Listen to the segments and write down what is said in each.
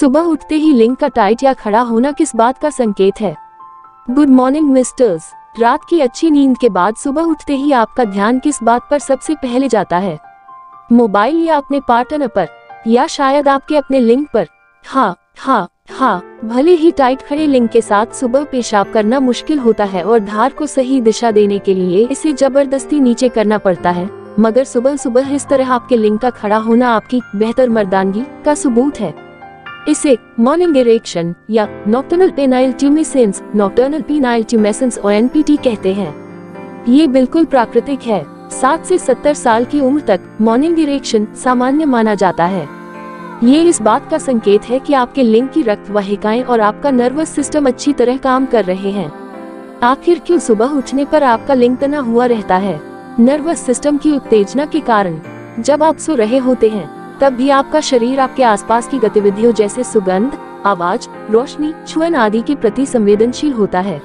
सुबह उठते ही लिंग का टाइट या खड़ा होना किस बात का संकेत है? Good morning misters. रात की अच्छी नींद के बाद सुबह उठते ही आपका ध्यान किस बात पर सबसे पहले जाता है? मोबाइल या अपने पार्टनर पर, या शायद आपके अपने लिंग पर? हाँ, भले ही टाइट खड़े लिंग के साथ सुबह पेशाब करना मुश्किल होता है और धार को सही दिशा देने के लिए इसे जबरदस्ती नीचे करना पड़ता है, मगर सुबह सुबह इस तरह आपके लिंग का खड़ा होना आपकी बेहतर मर्दानगी का सबूत है। इसे मॉर्निंग इरेक्शन या नॉक्टर्नल पेनाइल ट्यूमेसेंस और NPT कहते हैं। ये बिल्कुल प्राकृतिक है। 7 से 70 साल की उम्र तक मॉर्निंग इरेक्शन सामान्य माना जाता है। ये इस बात का संकेत है कि आपके लिंग की रक्त वाहिकाएं और आपका नर्वस सिस्टम अच्छी तरह काम कर रहे हैं। आखिर क्यों सुबह उठने पर आपका लिंग तना हुआ रहता है? नर्वस सिस्टम की उत्तेजना के कारण। जब आप सो रहे होते हैं तब भी आपका शरीर आपके आसपास की गतिविधियों जैसे सुगंध, आवाज, रोशनी, छुअन आदि के प्रति संवेदनशील होता है।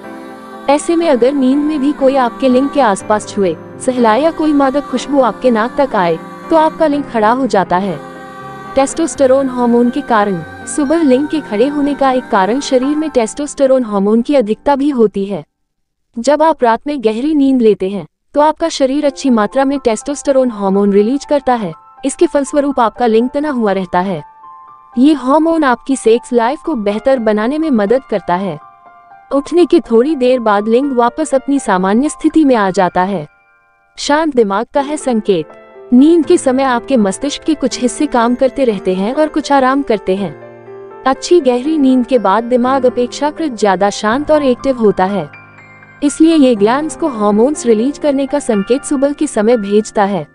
ऐसे में अगर नींद में भी कोई आपके लिंग के आसपास छुए, सहलाए या कोई मादक खुशबू आपके नाक तक आए तो आपका लिंग खड़ा हो जाता है। टेस्टोस्टेरोन हार्मोन के कारण। सुबह लिंग के खड़े होने का एक कारण शरीर में टेस्टोस्टेरोन हार्मोन की अधिकता भी होती है। जब आप रात में गहरी नींद लेते हैं तो आपका शरीर अच्छी मात्रा में टेस्टोस्टेरोन हार्मोन रिलीज करता है। इसके फलस्वरूप आपका लिंग तना हुआ रहता है। ये हार्मोन आपकी सेक्स लाइफ को बेहतर बनाने में मदद करता है। उठने के थोड़ी देर बाद लिंग वापस अपनी सामान्य स्थिति में आ जाता है। शांत दिमाग का है संकेत। नींद के समय आपके मस्तिष्क के कुछ हिस्से काम करते रहते हैं और कुछ आराम करते हैं। अच्छी गहरी नींद के बाद दिमाग अपेक्षाकृत ज्यादा शांत और एक्टिव होता है। इसलिए ये ग्लैंड्स को हार्मोन्स रिलीज करने का संकेत सुबह के समय भेजता है।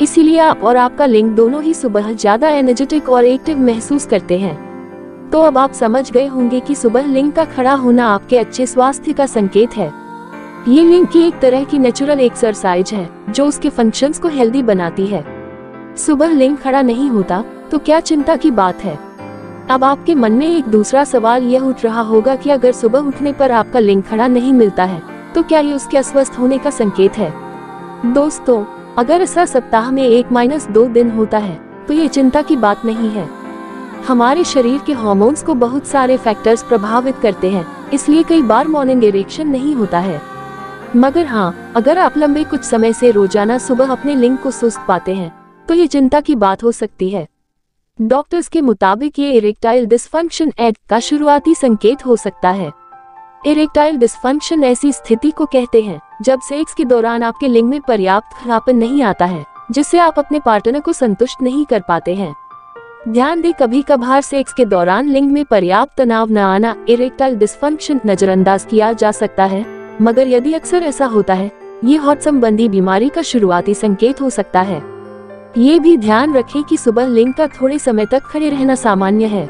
इसीलिए आप और आपका लिंग दोनों ही सुबह ज्यादा एनर्जेटिक और एक्टिव महसूस करते हैं। तो अब आप समझ गए होंगे कि सुबह लिंग का खड़ा होना आपके अच्छे स्वास्थ्य का संकेत है। ये लिंग की एक तरह की नेचुरल एक्सरसाइज है जो उसके फंक्शंस को हेल्दी बनाती है। सुबह लिंग खड़ा नहीं होता तो क्या चिंता की बात है? अब आपके मन में एक दूसरा सवाल यह उठ रहा होगा कि अगर सुबह उठने पर आपका लिंग खड़ा नहीं मिलता है तो क्या ये उसके अस्वस्थ होने का संकेत है? दोस्तों, अगर ऐसा सप्ताह में 1-2 दिन होता है तो ये चिंता की बात नहीं है। हमारे शरीर के हार्मोन्स को बहुत सारे फैक्टर्स प्रभावित करते हैं, इसलिए कई बार मॉर्निंग इरेक्शन नहीं होता है। मगर हाँ, अगर आप लंबे कुछ समय से रोजाना सुबह अपने लिंग को सुस्त पाते हैं तो ये चिंता की बात हो सकती है। डॉक्टर्स के मुताबिक ये इरेक्टाइल डिसफंक्शन का शुरुआती संकेत हो सकता है। इरेक्टाइल डिसफंक्शन ऐसी स्थिति को कहते हैं जब सेक्स के दौरान आपके लिंग में पर्याप्त खरापन नहीं आता है, जिससे आप अपने पार्टनर को संतुष्ट नहीं कर पाते हैं। ध्यान दें, कभी कभार सेक्स के दौरान लिंग में पर्याप्त तनाव न आना इरेक्टाइल डिसफंक्शन नजरअंदाज किया जा सकता है, मगर यदि अक्सर ऐसा होता है, ये हॉट संबंधी बीमारी का शुरुआती संकेत हो सकता है। ये भी ध्यान रखें कि सुबह लिंग का थोड़े समय तक खड़े रहना सामान्य है,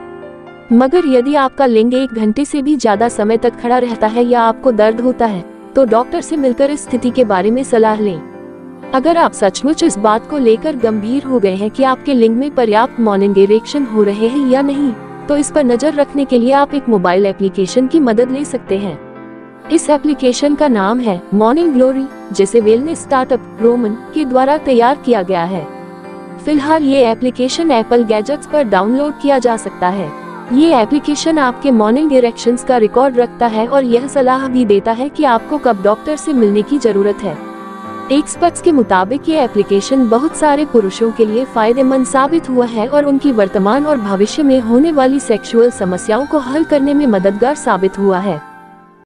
मगर यदि आपका लिंग 1 घंटे से भी ज्यादा समय तक खड़ा रहता है या आपको दर्द होता है तो डॉक्टर से मिलकर इस स्थिति के बारे में सलाह लें। अगर आप सचमुच इस बात को लेकर गंभीर हो गए हैं कि आपके लिंग में पर्याप्त मॉर्निंग इरेक्शन हो रहे हैं या नहीं, तो इस पर नजर रखने के लिए आप एक मोबाइल एप्लीकेशन की मदद ले सकते हैं। इस एप्लीकेशन का नाम है मॉर्निंग ग्लोरी, जिसे वेलनेस स्टार्टअप रोमन के द्वारा तैयार किया गया है। फिलहाल ये एप्लीकेशन एप्पल गैजेट्स पर डाउनलोड किया जा सकता है। ये एप्लीकेशन आपके मॉर्निंग इरेक्शंस का रिकॉर्ड रखता है और यह सलाह भी देता है कि आपको कब डॉक्टर से मिलने की जरूरत है। एक्सपर्ट्स के मुताबिक ये एप्लीकेशन बहुत सारे पुरुषों के लिए फायदेमंद साबित हुआ है और उनकी वर्तमान और भविष्य में होने वाली सेक्सुअल समस्याओं को हल करने में मददगार साबित हुआ है।